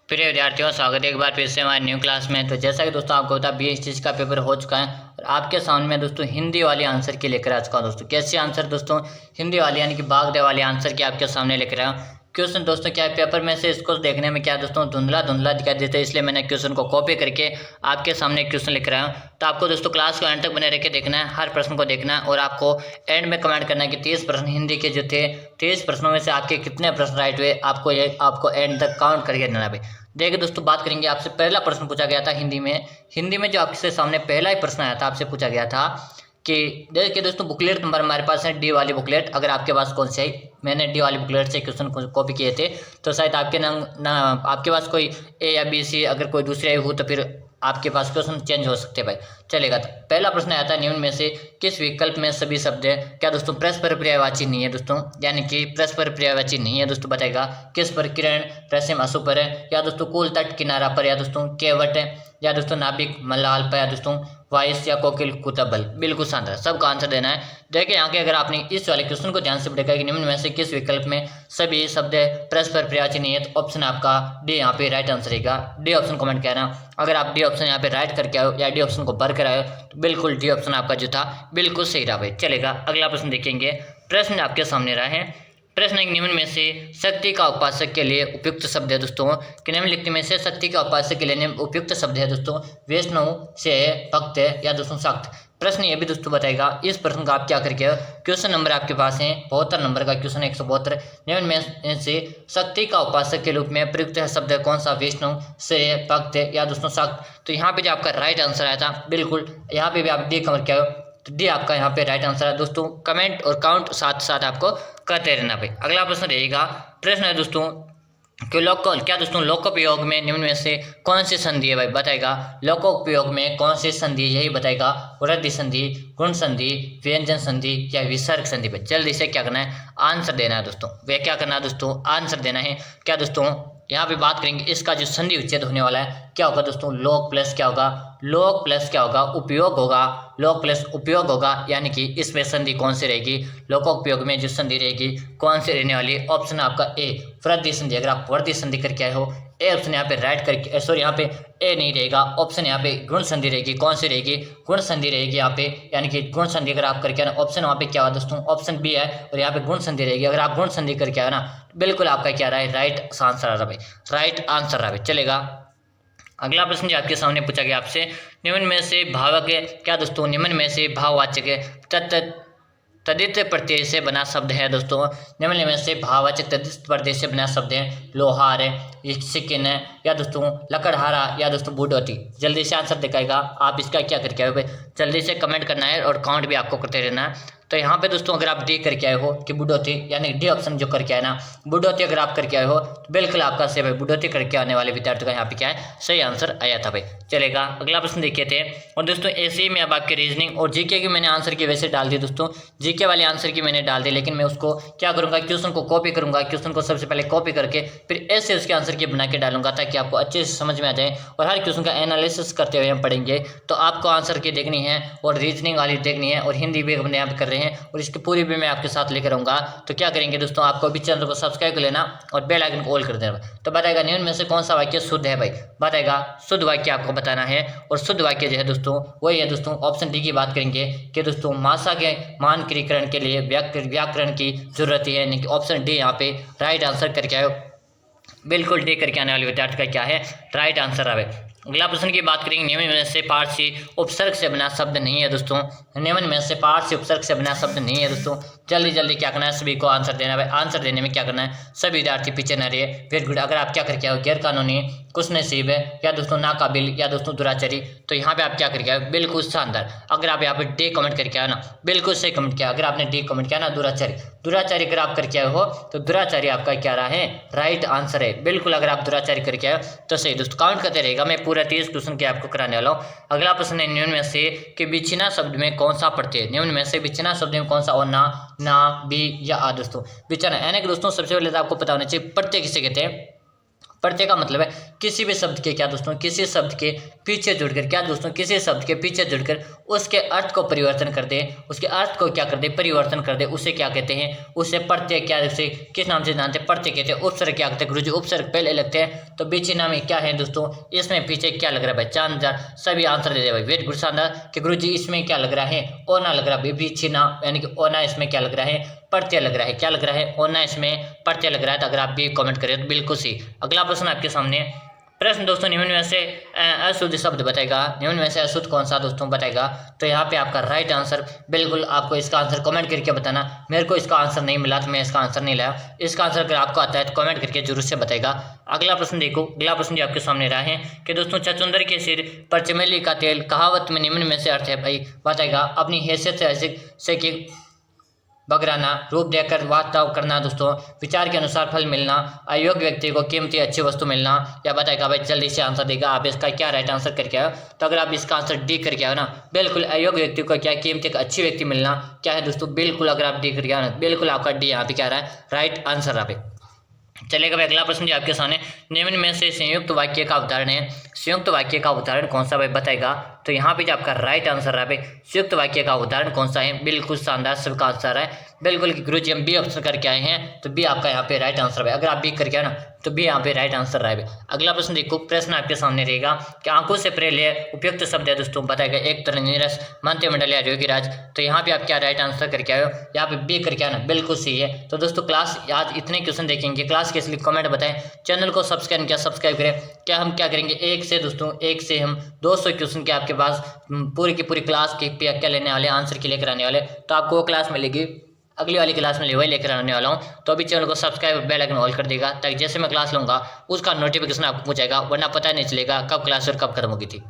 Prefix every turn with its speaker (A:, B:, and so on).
A: प्रिय विद्यार्थियों, स्वागत है एक बार फिर से हमारे न्यू क्लास में। तो जैसा कि दोस्तों आपको पता है BSTC का पेपर हो चुका है और आपके सामने में दोस्तों हिंदी वाली आंसर की लेकर आ चुका हूँ। दोस्तों कैसे आंसर दोस्तों हिंदी वाली यानी कि भाग वाली आंसर की आपके सामने लेकर आया हूँ। क्वेश्चन दोस्तों क्या है, पेपर में से इसको देखने में क्या दोस्तों धुंधला धुंधला दिखाई देता है, इसलिए मैंने क्वेश्चन को कॉपी करके आपके सामने क्वेश्चन लेकर आया हूँ। तो आपको दोस्तों क्लास को एंड तक बने रह के देखना है, हर प्रश्न को देखना है और आपको एंड में कमेंट करना है कि 30 प्रश्न हिंदी के जो थे 30 प्रश्नों में से आपके कितने प्रश्न राइट हुए, आपको एंड तक काउंट करके देना भाई। देखिए दोस्तों, बात करेंगे आपसे पहला प्रश्न पूछा गया था हिंदी में जो आपसे सामने पहला ही प्रश्न आया था, आपसे पूछा गया था कि देखिए दोस्तों बुकलेट नंबर हमारे पास है डी वाली बुकलेट। अगर आपके पास कौन सी है, मैंने डी वाली बुकलेट से क्वेश्चन कॉपी किए थे, तो शायद आपके पास कोई ए या बी सी अगर कोई दूसरी आई हो तो फिर आपके पास क्वेश्चन चेंज हो सकते हैं भाई। चलेगा, तो पहला प्रश्न आया था निम्न में से किस विकल्प में सभी शब्द है, क्या दोस्तों परस्पर पर्यायवाची नहीं है दोस्तों, यानी कि परस्पर पर्यायवाची नहीं है दोस्तों। बताएगा किस पर, किरण रश्मि आंसू पर है, या दोस्तों कुल तट किनारा पर, या दोस्तों केवट है, या दोस्तों नाभिक मलाल पर, या दोस्तों वाइस या कोकिल कुतबल। बिल्कुल शानदार, सबका आंसर देना है। देखिए यहाँ के अगर आपने इस वाले क्वेश्चन को ध्यान से पढ़ेगा कि निम्न में से किस विकल्प में सभी शब्द परस्पर पर्यायवाची नहीं है, तो ऑप्शन आपका डी यहाँ पे राइट आंसर रहेगा। डी ऑप्शन कमेंट करना। अगर आप डी ऑप्शन यहाँ पे राइट करके आए या डी ऑप्शन को भर कर आए तो बिल्कुल डी ऑप्शन आपका जो था बिल्कुल सही रहा भाई। चलेगा, अगला प्रश्न देखेंगे। प्रश्न आपके सामने रहा है, प्रश्न एक, निम्न में से शक्ति का उपासक के लिए उपयुक्त शब्द है दोस्तों कि निम्नलिखित में से शक्ति का उपासक के लिए उपयुक्त शब्द है दोस्तों वैष्णव से भक्त या दोस्तों शक्त। प्रश्न ये भी दोस्तों बताएगा इस प्रश्न का आप क्या करके, क्वेश्चन नंबर आपके पास है 72 नंबर का क्वेश्चन 172। निम्न में से शक्ति का उपासक के रूप में प्रयुक्त है शब्द कौन सा, वैष्णव से भक्त या दोस्तों शक्त। तो यहाँ पे जो आपका राइट आंसर आया था बिल्कुल यहाँ पे भी आप डी कवर किया, तो डी आपका यहाँ पे राइट आंसर है दोस्तों। कमेंट और काउंट साथ साथ आपको करते रहना भाई। अगला प्रश्न रहेगा, प्रश्न है दोस्तों कि लोकोपयोग में निम्न में से कौन सी संधि है भाई। बताएगा लोकोपयोग में कौन सी संधि, यही बताएगा वृद्धि संधि, गुण संधि, व्यंजन संधि या विसर्ग संधि भाई। जल्दी से क्या करना है, आंसर देना है दोस्तों। वे क्या करना है दोस्तों, आंसर देना है। क्या दोस्तों यहाँ पे बात करेंगे इसका जो संधि विच्छेद होने वाला है क्या होगा दोस्तों, लोक प्लस क्या होगा, लोक प्लस क्या होगा, उपयोग होगा, लोक प्लस उपयोग होगा। यानी कि इसमें संधि कौन सी रहेगी, लोकोपयोग में जो संधि रहेगी कौन सी रहने वाली, ऑप्शन आपका ए वृद्धि संधि। अगर आप वृद्धि संधि करके आए हो, ए ऑप्शन यहाँ पे राइट करके, सॉरी यहाँ पे ए नहीं रहेगा, ऑप्शन यहाँ पे गुण संधि रहेगी। कौन सी रहेगी, गुण संधि रहेगी यहाँ पे, यानी कि गुण संधि अगर आप करके आना, ऑप्शन वहाँ पे क्या हुआ दोस्तों, ऑप्शन बी है और यहाँ पे गुण संधि रहेगी। अगर आप गुण संधि करके आए ना, बिल्कुल आपका क्या रहा है, राइट आंसर आ रहा है, राइट आंसर रहा है। चलेगा, अगला प्रश्न जो आपके सामने पूछा गया आपसे, निम्न में से भावक क्या दोस्तों, निम्न में से भाववाचक तदित प्रत्यय से बना शब्द है दोस्तों। निम्न में से भाववाचक तदित प्रत्यय से बना शब्द है लोहार है, सिकिन है, या दोस्तों लकड़हारा, या दोस्तों बूढ़ोती। जल्दी से आंसर दिखाएगा, आप इसका क्या करके आए हो, जल्दी से कमेंट करना है और काउंट भी आपको करते रहना है। तो यहाँ पे दोस्तों अगर आप डी करके आए हो कि बुढ़ोती, यानी डी ऑप्शन जो करके आए ना, बुढ़ोती अगर आप करके आए हो तो बिल्कुल आपका सही भाई, बुढ़ोती करके आने वाले विद्यार्थियों का यहाँ पे क्या है, सही आंसर आया था भाई। चलेगा, अगला प्रश्न देखिए थे। और दोस्तों ऐसे ही मैं अब आपके रीजनिंग और जीके की मैंने आंसर की वैसे डाल दी दोस्तों, जीके वाले आंसर की मैंने डाल दी, लेकिन मैं उसको क्या करूँगा, क्वेश्चन को कॉपी करूँगा, क्वेश्चन को सबसे पहले कॉपी करके फिर ऐसे उसके आंसर की बना के डालूंगा ताकि आपको अच्छे से समझ में आ जाए और हर क्वेश्चन का एनालिसिस करते हुए हम पढ़ेंगे। तो आपको आंसर की देखनी है और रीजनिंग वाली देखनी है और हिंदी भी हम यहाँ पे कर रहे हैं और इसकी पूरी भी मैं आपके साथ लेकर आऊंगा। तो क्या करेंगे दोस्तों, आपको भी चैनल को सब्सक्राइब कर लेना और बेल आइकन को ऑल कर देना। तो बताएगा निम्न में से कौन सा वाक्य शुद्ध है भाई। बताएगा शुद्ध वाक्य आपको बताना है और शुद्ध वाक्य जो है दोस्तों वही है दोस्तों, ऑप्शन डी की बात करेंगे कि दोस्तों मात्रा के मानकीकरण के लिए व्याकरण की जरूरत है, यानी कि ऑप्शन डी यहाँ पे राइट आंसर करके आए, बिल्कुल डी करके आने वाले विद्यार्थी का क्या है, राइट आंसर आवे। अगला प्रश्न की बात करेंगे, निम्न में से पारसी उपसर्ग से बना शब्द नहीं है दोस्तों। निम्न में से पारसी उपसर्ग से बना शब्द नहीं है दोस्तों। जल्दी जल्दी क्या करना है, सभी को आंसर देना है। आंसर देने में क्या करना है, सभी विद्यार्थी पीछे न रहे, वेरी गुड। अगर आप क्या करके आओ, गैर कानूनी, खुशनसीब है, या दोस्तों नाकाबिल, या दोस्तों दुराचारी, तो यहाँ पे आप क्या करके आओ, बिल्कुल शानदार। अगर आप यहाँ पे डी कमेंट करके आओ ना, बिल्कुल सही कमेंट किया। अगर आपने डी कमेंट किया ना, दुराचारी अगर आप करके आए हो तो दुराचारी आपका क्या रहा है, राइट आंसर है बिल्कुल। अगर आप दुराचारी करके आए तो सही दोस्तों, काउंट करते रहेगा। मैं पूरा 30 क्वेश्चन के आपको कराने वाला हूँ। अगला प्रश्न है, निम्न में से कि बिछना शब्द में कौन सा प्रत्यय, निम्न में से बिछना शब्द में कौन सा, और ना बी या आ दोस्तों। बिछना यानी कि दोस्तों सबसे पहले तो आपको पता होना चाहिए प्रत्यय किसे कहते हैं। प्रत्यय का मतलब है किसी भी शब्द के क्या दोस्तों, किसी शब्द के पीछे जुड़कर, क्या दोस्तों, किसी शब्द के पीछे जुड़कर उसके अर्थ को परिवर्तन कर दे, उसके अर्थ को क्या कर दे, परिवर्तन कर दे, उसे क्या कहते हैं, उसे प्रत्यय, क्या उसे किस नाम से जानते हैं, प्रत्यय कहते हैं। उपसर्ग क्या कहते हैं गुरुजी, उपसर्ग पहले लगते हैं। तो बीच नाम में क्या है दोस्तों, इसमें पीछे क्या लग रहा है भाई, चांद, सभी आंसर दे दे भाई, वेट गुड शानदार कि गुरुजी इसमें क्या लग रहा है, ओना लग रहा है, बीच नाम यानी कि ओना इसमें क्या लग रहा है, प्रत्यय लग रहा है, क्या लग रहा है, ओना इसमें प्रत्यय लग रहा है। तो अगर आप भी कमेंट करें तो बिल्कुल सही। अगला प्रश्न आपके सामने, प्रश्न दोस्तों, निम्न में से अशुद्ध शब्द बताएगा, निम्न में से अशुद्ध कौन सा दोस्तों बताएगा। तो यहाँ पे आपका राइट आंसर, बिल्कुल आपको इसका आंसर कमेंट करके बताना। मेरे को इसका आंसर नहीं मिला तो मैं इसका आंसर नहीं लाया। इसका आंसर अगर आपको आता है तो कमेंट करके जरूर से बताएगा। अगला प्रश्न देखो, अगला प्रश्न जो आपके सामने रहा है कि दोस्तों चचुंदर के सिर पर चमेली का तेल कहावत में निम्न में से अर्थ है भाई, बताएगा। अपनी हैसियत से कि बगराना, रूप देकर वार्ताव करना दोस्तों, विचार के अनुसार फल मिलना, अयोग्य व्यक्ति को कीमती अच्छी वस्तु मिलना, या बताएगा भाई जल्दी से आंसर देगा। आप इसका क्या राइट आंसर करके आओ। तो अगर आप इसका आंसर डी करके आओ ना, बिल्कुल अयोग्य व्यक्ति को क्या कीमती अच्छी व्यक्ति मिलना, क्या है दोस्तों, बिल्कुल अगर आप डी करके आओ ना, बिल्कुल आपका डी यहाँ पे क्या रहा है, राइट आंसर रहा पे। चलेगा भाई अगला प्रश्न जो आपके सामने, निम्न में से संयुक्त वाक्य का उदाहरण है, संयुक्त वाक्य का उदाहरण कौन सा भाई बताएगा। तो यहाँ पे जो आपका राइट आंसर रहा है, संयुक्त वाक्य का उदाहरण कौन सा है, बिल्कुल शानदार सबका आंसर है, बिल्कुल गुरुजी हम बी ऑप्शन करके आए हैं। तो बी आपका यहाँ पे राइट आंसर है। अगर आप बी करके आए ना तो बी यहाँ पे राइट आंसर रहा है। अगला प्रश्न देखो, प्रश्न आपके सामने रहेगा कि आंखों से प्रेरय उपयुक्त शब्द है दोस्तों, बताएगा। एक तरह नीरस, मंत्रिमंडल या योगीराज। तो यहाँ पे आप क्या राइट आंसर करके आए हो, यहाँ पे बी करके आना, बिल्कुल सही है। तो दोस्तों क्लास आज इतने क्वेश्चन देखेंगे, क्लास के इसलिए कमेंट बताएं, चैनल को सब्सक्राइब किया, सब्सक्राइब करें। क्या हम क्या करेंगे, एक से दोस्तों, एक से हम 200 क्वेश्चन के आपके पास पूरी की पूरी क्लास के क्या लेने वाले, आंसर की लेकर आने वाले। तो आपको वो क्लास मिलेगी, अगली वाली क्लास में वही लेकर आने वाला हूँ। तो अभी चैनल को सब्सक्राइब, बेल आइकन ऑल कर देगा, ताकि जैसे मैं क्लास लूँगा उसका नोटिफिकेशन आपको पहुँचेगा, वरना पता नहीं चलेगा कब क्लास और कब खत्म होगी थी।